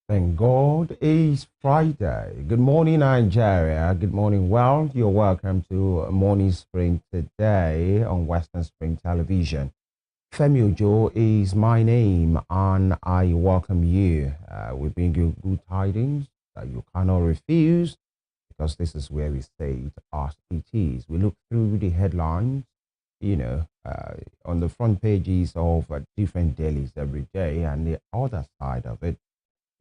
Thank God it's Friday. Good morning, Nigeria. Good morning, world. You're welcome to Morning Spring today on Western Spring Television. Femi Ojo is my name, and I welcome you. We bring you good tidings that you cannot refuse because this is where we say it as it is. We look through the headlines, on the front pages of different dailies every day, and the other side of it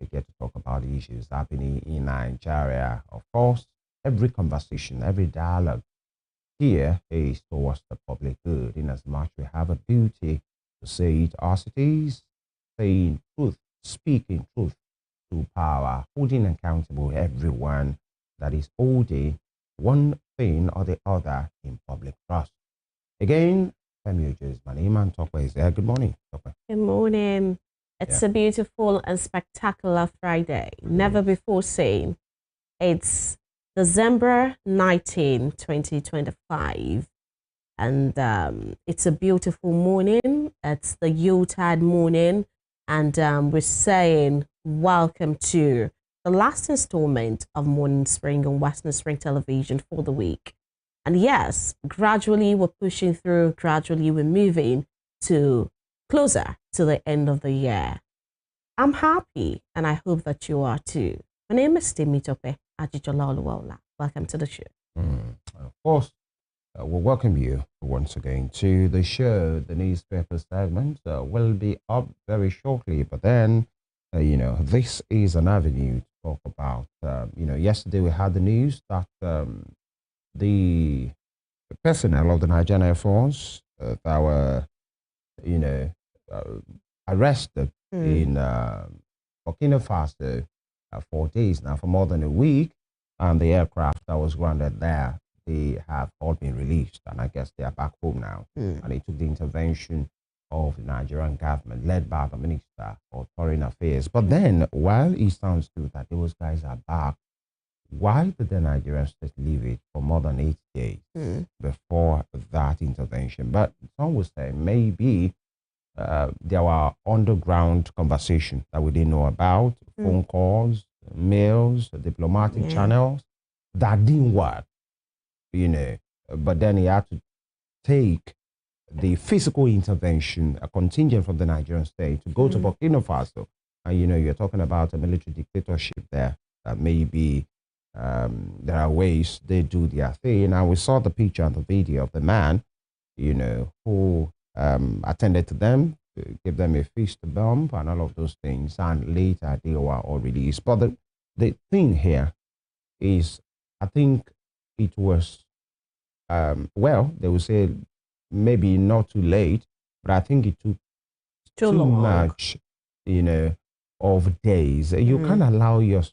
we get to talk about the issues happening in Nigeria. Of course, every conversation, every dialogue here is towards the public good, in as much we have a duty to say it as it is, saying truth, speaking truth to power, holding accountable everyone that is holding one thing or the other in public trust. Again, Femi Ojo is my name, and Tokwe is there. Good morning, Tokwe. Good morning. It's a beautiful and spectacular Friday. Never before seen. It's December 19, 2025. And it's a beautiful morning. It's the Yuletide morning. And we're saying welcome to the last installment of Morning Spring on Western Spring Television for the week. And yes, gradually we're pushing through, gradually we're moving to closer to the end of the year. I'm happy, and I hope that you are too. My name is Temitope Ajijola. Welcome to the show. Of course, we'll welcome you once again to the show. The newspaper segment will be up very shortly, but then, this is an avenue to talk about. Yesterday we had the news that the personnel of the Nigerian Air Force that were, arrested in Burkina Faso 4 days now, for more than a week, and the aircraft that was grounded there, they have all been released, and I guess they are back home now. And it took the intervention of the Nigerian government, led by the Minister of Foreign Affairs. But then, while it sounds good that those guys are back, why did the Nigerian state leave it for more than 8 days before that intervention? But some would say maybe there were underground conversations that we didn't know about, phone calls, mails, diplomatic channels that didn't work, But then he had to take the physical intervention, a contingent from the Nigerian state, to go to Burkina Faso. And, you're talking about a military dictatorship there that maybe there are ways they do their thing. And we saw the picture and the video of the man, who attended to them, gave them a fist bump and all of those things. And later they were all released. But the thing here is, I think it was, they would say maybe not too late, but I think it took too much, of days. You can't allow your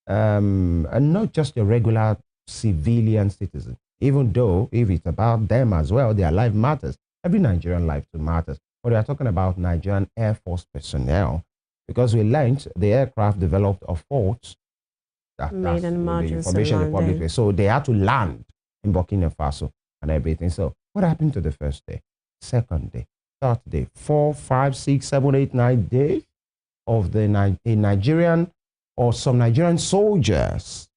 and not just a regular civilian citizen, even though if it's about them as well, their life matters. Every Nigerian life too matters. But we are talking about Nigerian Air Force personnel, because we learned the aircraft developed a fault that's Made an the emergency information in the public. landing. So they had to land in Burkina Faso and everything. So what happened to the first day, second day, third day, 4, 5, 6, 7, 8, 9 days of a Nigerian or some Nigerian soldiers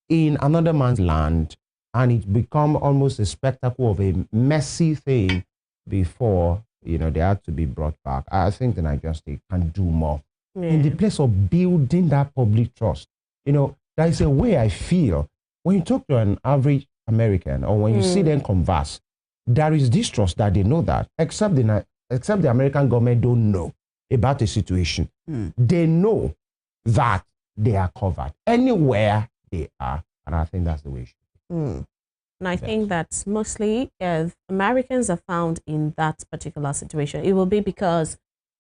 in another man's land, and it become almost a spectacle of a messy thing before, they had to be brought back. I think the Nigerian state can do more in the place of building that public trust. There is a way I feel when you talk to an average American or when you see them converse, there is distrust that they know that, except the American government don't know about the situation. They know that they are covered anywhere they are, and I think that's the way it should be. And I think that mostly if Americans are found in that particular situation, it will be because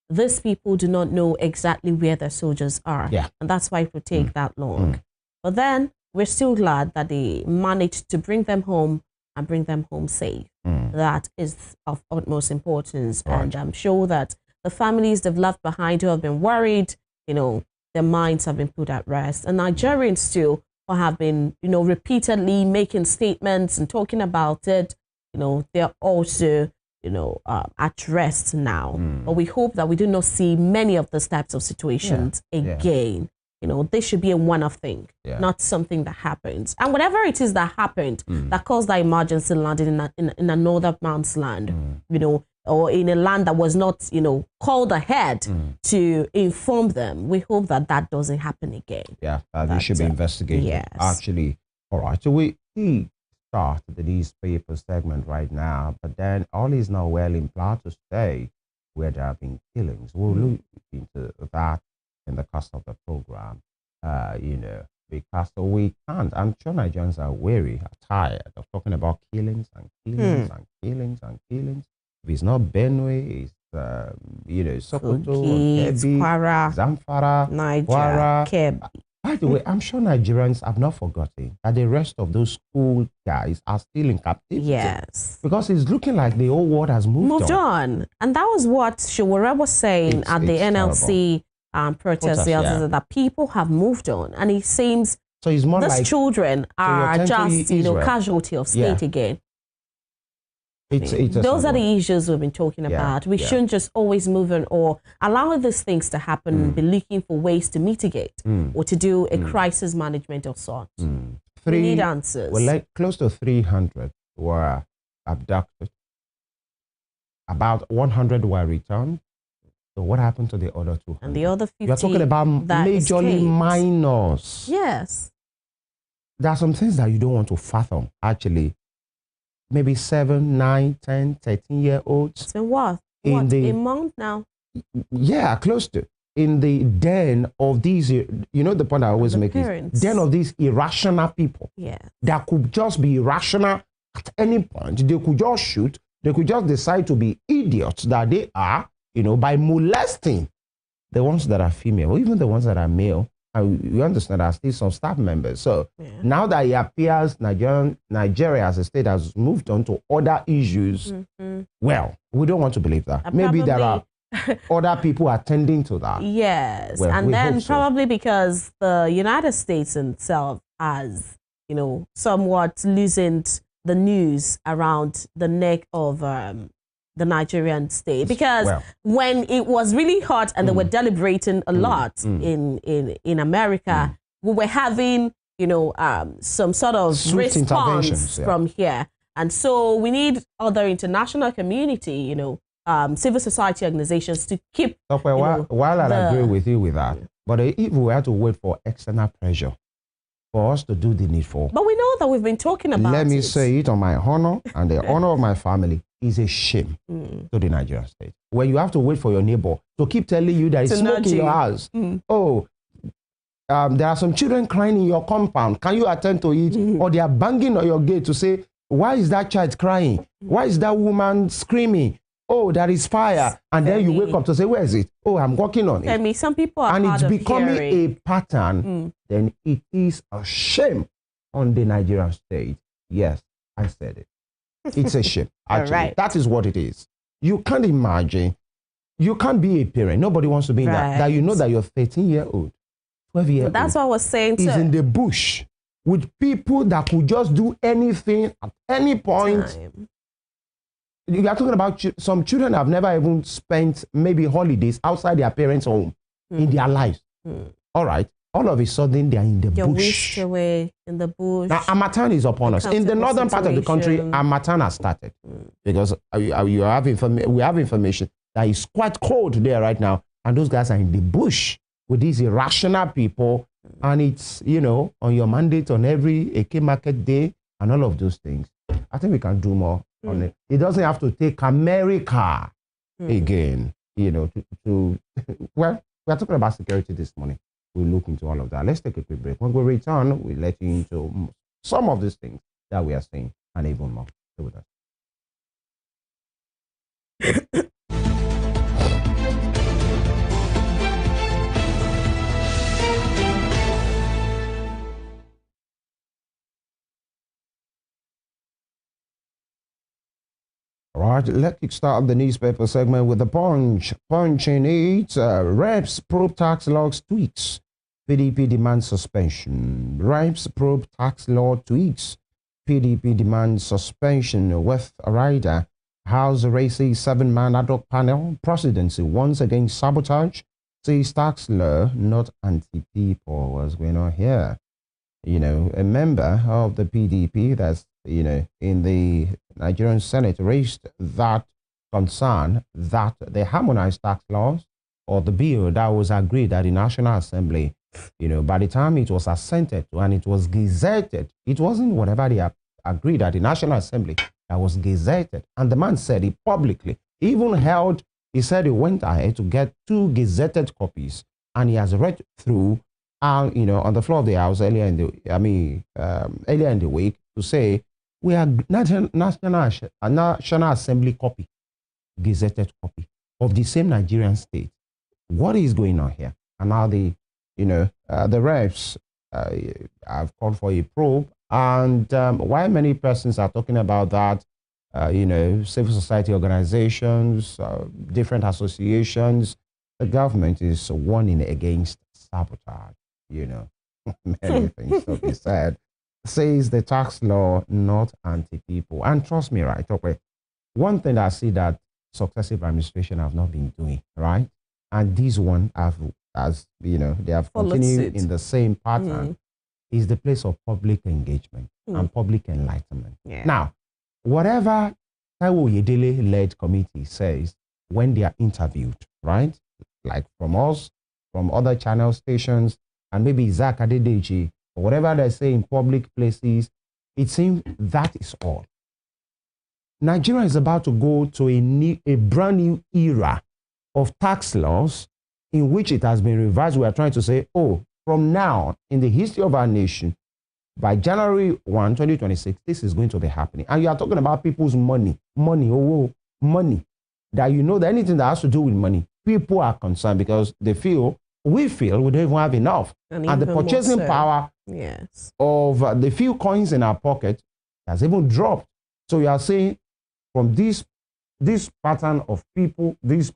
these people do not know exactly where their soldiers are. And that's why it will take that long. But then we're still glad that they managed to bring them home and bring them home safe. That is of utmost importance. Right. And I'm sure that the families they've left behind who have been worried, their minds have been put at rest. And Nigerians too, who have been, repeatedly making statements and talking about it, they're also at rest now. But we hope that we do not see many of those types of situations again. This should be a one-off thing, not something that happens. And whatever it is that happened that caused that emergency landing in another man's land, or in a land that was not, called ahead to inform them, we hope that that doesn't happen again. Yeah, they should be investigated. Yes. Actually, all right. So we start the newspaper segment right now, but then all is not well in Plateau State, where there have been killings. We'll look into that in the course of the program, because we can't. I'm sure Nigerians are weary, are tired of talking about killings and killings and killings and killings. If it's not Benue, it's Sokoto, Kebbi, Kwara, Zamfara, Niger, Kwara. Kebbi. By the way, I'm sure Nigerians have not forgotten that the rest of those school guys are still in captivity. Yes. Because it's looking like the whole world has moved on. And that was what Shawara was saying at the NLC protest yesterday, that people have moved on. And it seems so it's more these like children are just, Israel. Casualty of state again. Those are the issues we've been talking about. We shouldn't just always move on or allow these things to happen and be looking for ways to mitigate or to do a crisis management of sorts. We need answers. Well, like close to 300 were abducted. About 100 were returned. So what happened to the other 200? And the other 50 You're talking about majorly escaped. minors. Yes. There are some things that you don't want to fathom, actually. Maybe 7, 9, 10, 13-year-olds. It's been what? A month now? Yeah, close to. In the den of these, the point I always make is, den of these irrational people. Yeah. That could just be irrational at any point. They could just shoot. They could just decide to be idiots that they are, by molesting the ones that are female, or even the ones that are male. And you understand there are still some staff members. So now that it appears Nigeria as a state has moved on to other issues, well, we don't want to believe that. Maybe there are other people attending to that. Yes, well, and then probably because the United States itself has, somewhat loosened the news around the neck of the Nigerian state, because when it was really hot and they were deliberating a lot in America, we were having some sort of swift response from here, and so we need other international community, civil society organizations to keep. While I agree with you with that, but if we had to wait for external pressure for us to do the needful, but we know that we've been talking about. Let me say it on my honor and the honor of my family. Is a shame to the Nigerian state. When you have to wait for your neighbor to keep telling you there is smoke in your house. Oh, there are some children crying in your compound. Can you attend to it? Or they are banging on your gate to say, why is that child crying? Why is that woman screaming? Oh, there is fire. And then you wake up to say, where is it? Oh, I'm working on it. Some people are and it's becoming a pattern. Then it is a shame on the Nigerian state. Yes, I said it. It's a shame. Actually, that is what it is. You can't imagine. You can't be a parent. Nobody wants to be in that. That that your 13-year-old, 12-year-old. That's what I was saying. Is in the bush with people that could just do anything at any point. You are talking about some children have never even spent maybe holidays outside their parents' home in their lives. All right. All of a sudden, they are in the bush. Whisked away in the bush. Now, Harmattan is upon us. In the northern part of the country, Harmattan has started. Because we have information that it's quite cold there right now. And those guys are in the bush with these irrational people. And it's, on your mandate on every Eke market day and all of those things. I think we can do more on it. It doesn't have to take America again, to well, we're talking about security this morning. We'll look into all of that. Let's take a quick break. When we return, we'll let you into some of these things that we are seeing and even more. Stay with us. All right, let's start the newspaper segment with the Punch. Punch in it. Reps probe tax laws tweaks. PDP demands suspension. Reps probe tax law tweaks. PDP demands suspension with a rider House races 7-man ad hoc panel. Presidency once again sabotage. Says tax law, not anti-people. What's going on here? A member of the PDP that's, in the Nigerian Senate raised that concern that the harmonized tax laws or the bill that was agreed at the National Assembly, by the time it was assented to and it was gazetted, it wasn't whatever they agreed at the National Assembly that was gazetted. And the man said it publicly. He said he went ahead to get 2 gazetted copies and he has read through on the floor of the House earlier in the week to say we are National Assembly copy, gazetted copy of the same Nigerian state. What is going on here? And now the reps have called for a probe. And while many persons are talking about that, civil society organizations, different associations, the government is warning against sabotage. Many things to be said. Says the tax law, not anti-people. And trust me, right? Okay, one thing I see that successive administration have not been doing, right? And this one they have continued in the same pattern, is the place of public engagement and public enlightenment. Yeah. Now, whatever Taiwo Oyedele-led committee says when they are interviewed, right? Like from us, from other channel stations, and maybe Isaac Adedeji, or whatever they say in public places, it seems that is all. Nigeria is about to go to a brand new era of tax laws in which it has been revised. We are trying to say, from now, in the history of our nation, by January 1, 2026, this is going to be happening. And you are talking about people's money, money. That that anything that has to do with money, people are concerned because we feel we don't even have enough. And the purchasing power of the few coins in our pocket has even dropped. So you are saying from this pattern of people, this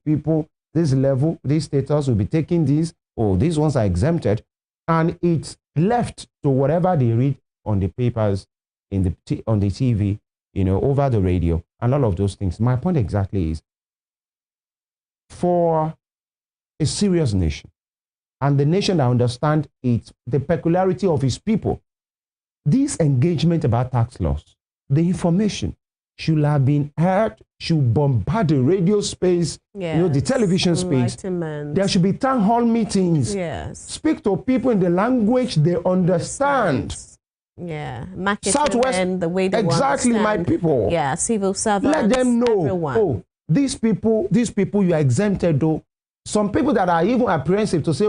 level, this status will be taking these, these ones are exempted, and it's left to whatever they read on the papers, on the TV, over the radio, and all of those things. My point exactly is, for a serious nation, and the nation that understands the peculiarity of its people, this engagement about tax laws, the information should have been heard, should bombard the radio space, the television space. There should be town hall meetings. Yes. Speak to people in the language they understand. Yeah, marketing the way they exactly understand. My people. Yeah, civil servants. Let them know. Everyone. These people, you are exempted though. Some people that are even apprehensive to say,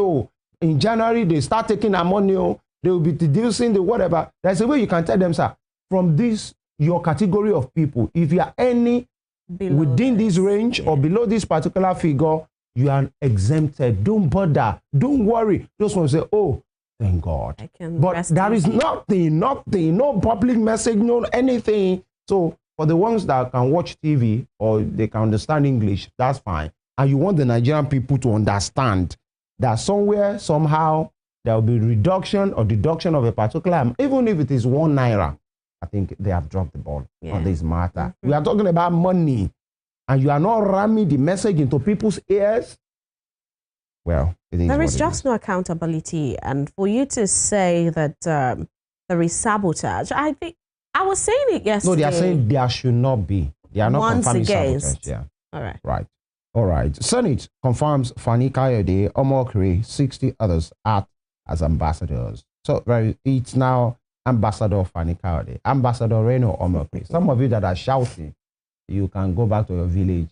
in January they start taking our money, they will be deducing the whatever. There's a way you can tell them, sir, from your category of people, if you are any within this range or below this particular figure, you are exempted. Don't bother. Don't worry. Those ones say, thank God. But there is nothing, no public message, no anything. So for the ones that can watch TV or they can understand English, that's fine. And you want the Nigerian people to understand that somewhere, somehow, there will be reduction or deduction of a particular, even if it is 1 naira. I think they have dropped the ball on this matter. We are talking about money, and you are not ramming the message into people's ears. Well, there is just no accountability. And for you to say that there is sabotage, I think I was saying it yesterday. No, they are saying there should not be. They are not confirming sabotage. Yeah. All right. Right. All right. Senate confirms Fani Kayode, Omokri, 60 others act as ambassadors. So it's now Ambassador Fani Kayode, Ambassador Reno Omokri. Some of you that are shouting, you can go back to your village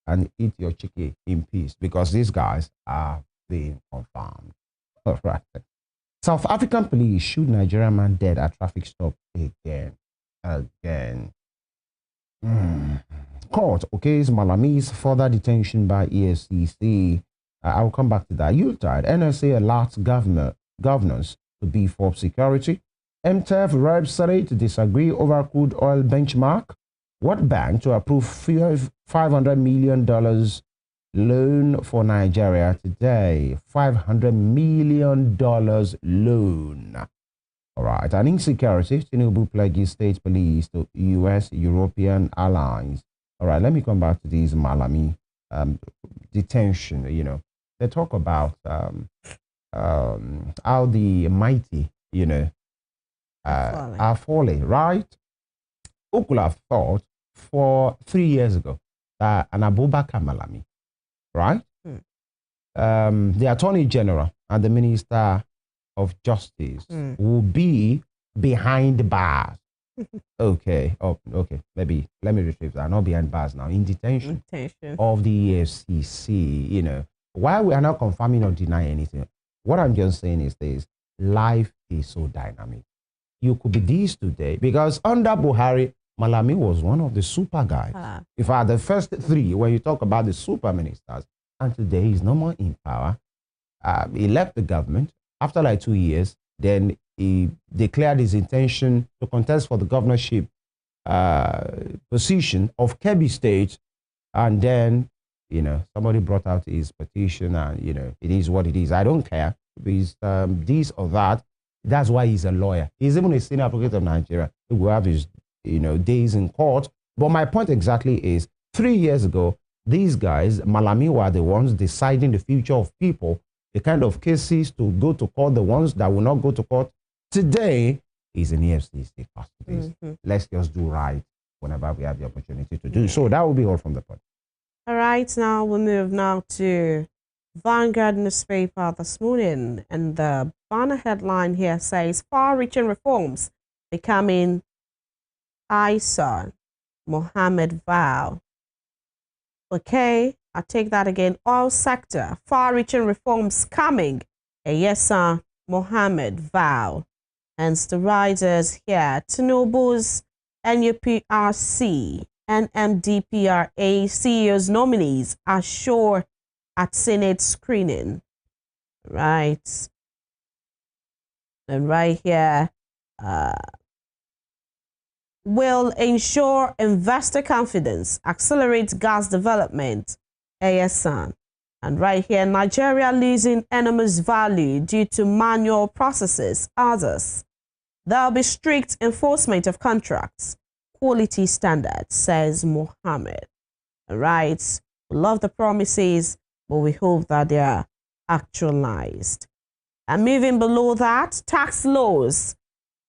and eat your chicken in peace because these guys are being confirmed. All right. South African police shoot Nigerian man dead at traffic stop again. Court okays Malami's further detention by EFCC. I will come back to that. Yuletide, NSA alerts governors to beef up security. MTF Rep Senate to disagree over crude oil benchmark. What bank to approve $500 million loan for Nigeria today? $500 million loan. All right. And insecurity, Tinubu pledges state police to U.S. European allies. All right, let me come back to these Malami um, detention. They talk about how the mighty, are falling, right? Who could have thought for 3 years ago that an Abubakar Malami, right? The Attorney General and the Minister of Justice will be behind bars. Okay. Oh, okay. Maybe let me retrieve that. Not behind bars now. In detention of the EFCC. While we are not confirming or denying anything, what I'm just saying is this: life is so dynamic. You could be this today because under Buhari, Malami was one of the super guys. In fact, the first three, when you talk about the super ministers, and today he's no more in power. He left the government after like 2 years. Then he declared his intention to contest for the governorship position of Kebbi State. And then, somebody brought out his petition and, it is what it is. I don't care if it's this or that. That's why he's a lawyer. He's even a senior advocate of Nigeria. He will have his, days in court. But my point exactly is 3 years ago, these guys, Malami, were the ones deciding the future of people, the kind of cases to go to court, the ones that will not go to court. Today is an EFCC custody. Let's just do right whenever we have the opportunity to do so. That will be all from the point. All right, now we move now to Vanguard newspaper this morning, and the banner headline here says far-reaching reforms becoming ISA Mohammed vow. Okay, I'll take that again. Oil sector, far-reaching reforms coming. Yesa Mohammed vow. Hence the riders here. Tinubu's NUPRC, NMDPRA CEO's nominees are sure at Senate screening. Right. And right here, will ensure investor confidence, accelerate gas development, ASN. And right here, Nigeria losing enormous value due to manual processes, others. There'll be strict enforcement of contracts, quality standards, says Mohammed. All right, we love the promises, but we hope that they are actualized. And moving below that, tax laws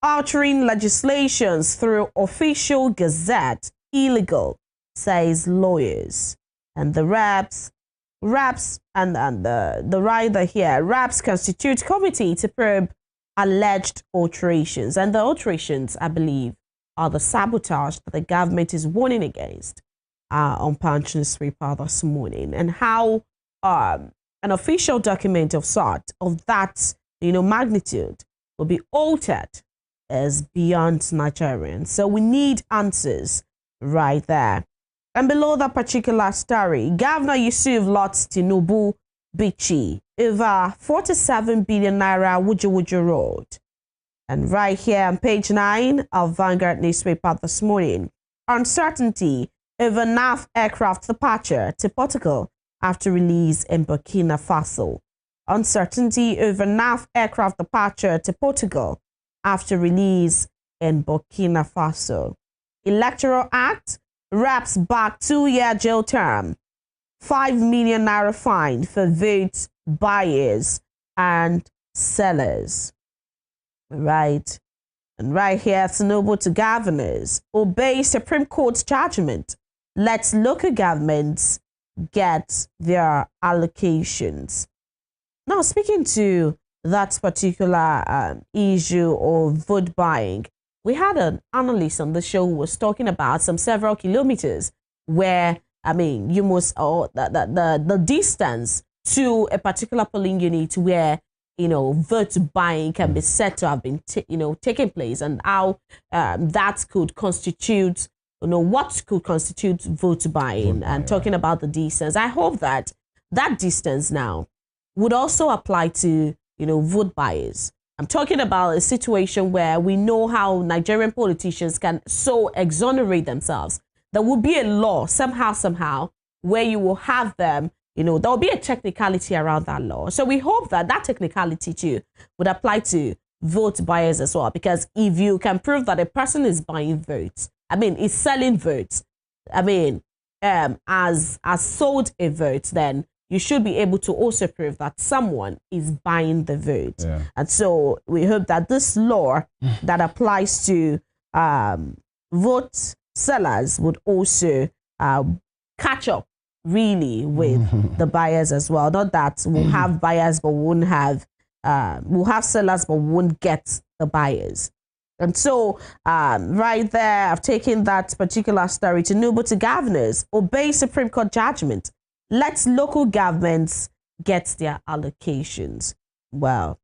altering legislations through official gazette illegal, says lawyers. And the raps and the rider here, raps constitute committee to probe alleged alterations. And the alterations, I believe, are the sabotage that the government is warning against on Punch newspaper this morning. And how an official document of that magnitude will be altered is beyond Nigerians. So we need answers right there. And below that particular story, Governor Yusuf lots Tinubu Bichi over 47 billion naira Wuju Road. And right here on page 9 of Vanguard newspaper this morning, uncertainty over NAF aircraft departure to Portugal after release in Burkina Faso. Uncertainty over NAF aircraft departure to Portugal after release in Burkina Faso. Electoral Act wraps back 2-year jail term, 5 million naira fine for vote buyers and sellers. Right. And right here, Tinubu to governors, obey Supreme Court's judgment. Let local governments get their allocations. Now, speaking to that particular issue of vote buying, we had an analyst on the show who was talking about some several kilometers where, you must, the distance to a particular polling unit where, vote buying can be said to have been, taking place, and how that could constitute, what could constitute vote buying, and talking about the distance. I hope that that distance now would also apply to, vote buyers. I'm talking about a situation where we know how Nigerian politicians can so exonerate themselves. There will be a law somehow, where you will have them, there will be a technicality around that law. So we hope that that technicality too would apply to vote buyers as well. Because if you can prove that a person is buying votes, is selling votes, as sold a vote, then you should be able to also prove that someone is buying the vote. Yeah. And so we hope that this law that applies to vote sellers would also catch up really with the buyers as well. Not that we'll have buyers but won't have we'll have sellers but won't get the buyers. And so right there, I've taken that particular story. Tinubu to governors: obey Supreme Court judgment. Let local governments get their allocations. Well,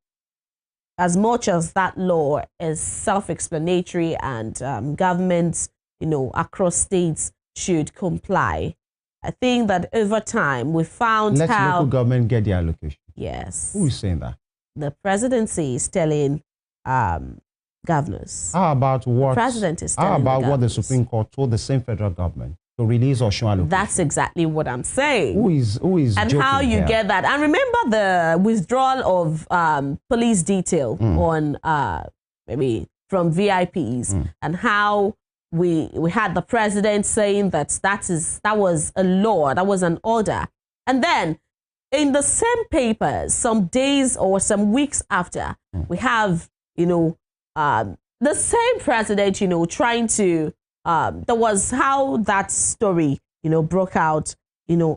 as much as that law is self-explanatory and governments, across states should comply, I think that over time we found Let local government get their allocation. Yes. Who is saying that? The presidency is telling governors. How about what? The president is telling How about the what the governors. Supreme Court told the same federal government to release Osun allocation? That's exactly what I'm saying. Who is and joking how you here? get that? And remember the withdrawal of police detail on maybe from VIPs and how we had the president saying that was a law, that was an order, and then in the same papers, some days or some weeks after, we have the same president trying to there was how that story broke out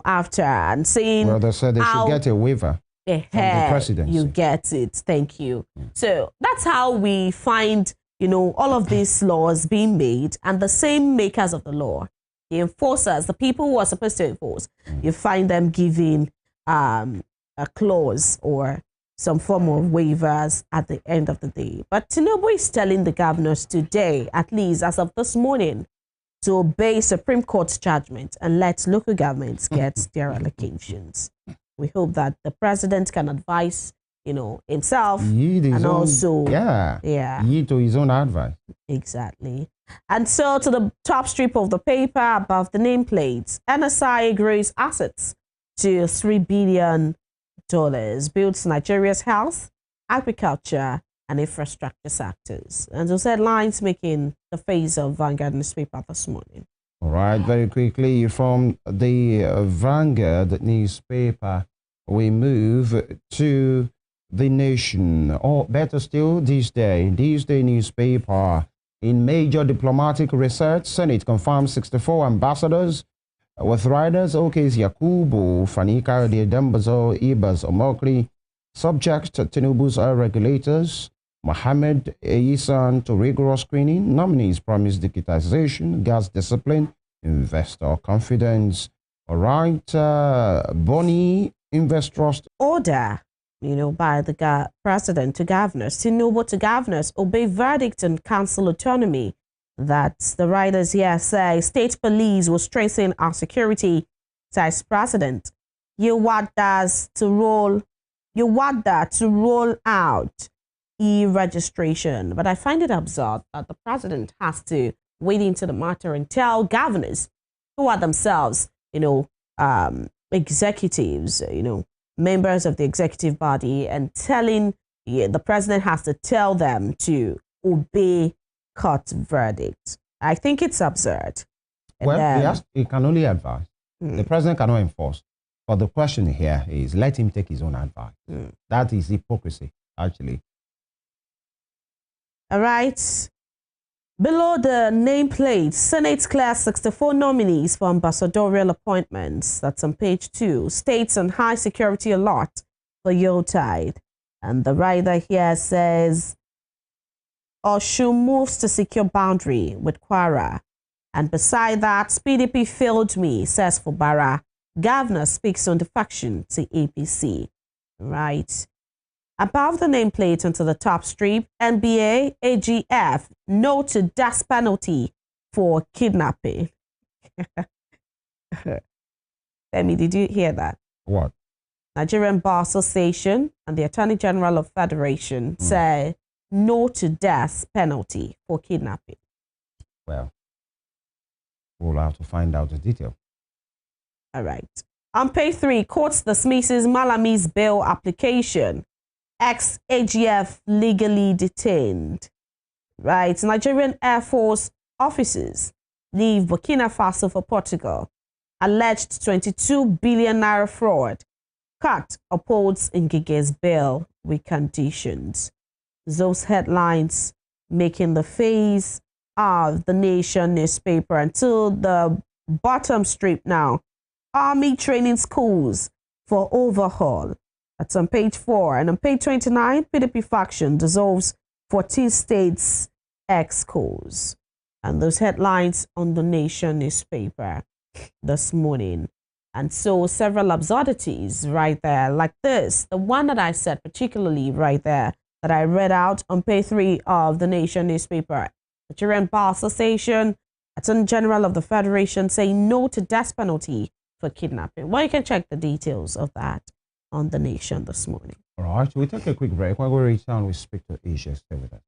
after, and saying, well, they said they should get a waiver from the presidency. You get it. Thank you. So that's how we find all of these laws being made, and the same makers of the law, the enforcers, the people who are supposed to enforce, you find them giving a clause or some form of waivers at the end of the day. But Tinubu is telling the governors today, at least as of this morning, to obey Supreme Court's judgment and let local governments get their allocations. We hope that the president can advise, himself and also yield to his own advice. Exactly. And so to the top strip of the paper above the nameplates, NSI grows assets to $3 billion, builds Nigeria's health, agriculture, and infrastructure sectors. And those headlines making the face of Vanguard newspaper this morning. All right, very quickly from the Vanguard newspaper, we move to The Nation, or better still, This Day newspaper. In major diplomatic research, Senate confirms 64 ambassadors with riders Okes Yakubu, Fanika Dembazo, Ibas Omokri, subject to Tinubu's regulators, Mohammed Eisan to rigorous screening. Nominees promise digitization, gas discipline, investor confidence. All right, Bonnie Investors order, by the president to governors, Tinubu to governors, obey verdict and council autonomy. That's the writers here say. State police will strengthen our security, says president. UWADA to roll out e-registration. But I find it absurd that the president has to wade into the matter and tell governors, who are themselves, executives, members of the executive body, and telling the president has to tell them to obey court verdict. I think it's absurd. Well, he can only advise. The president cannot enforce. But the question here is, let him take his own advice. That is hypocrisy, actually. All right. Below the nameplate, Senate clears 64 nominees for ambassadorial appointments. That's on page 2. States on high security alert for Yuletide. And the writer here says, Osun moves to secure boundary with Kwara. And beside that, PDP failed me, says Fubara. Governor speaks on defection to APC. Right. Above the nameplate onto the top strip, NBA, AGF, no to death penalty for kidnapping. Femi, did you hear that? What? Nigerian Bar Association and the Attorney General of Federation say no to death penalty for kidnapping. Well, we'll have to find out the detail. All right. On page 3, court dismisses Malami's bail application. Ex-AGF legally detained. Right. Nigerian Air Force officers leave Burkina Faso for Portugal. alleged 22 billion naira fraud. Cut upholds Ngige's bail with conditions. Those headlines making the face of the Nation newspaper until the bottom strip now. Army training schools for overhaul. That's on page 4. And on page 29, PDP faction dissolves 14 states' schools. And those headlines on the Nation newspaper this morning. And so several absurdities right there, like this. The one that I said particularly right there, that I read out on page 3 of the Nation newspaper. The Nigerian Bar Association, Attorney General of the Federation saying no to death penalty for kidnapping. Well, you can check the details of that on the Nation this morning. All right, we'll take a quick break. When we return, we speak to Asia. Stay with us.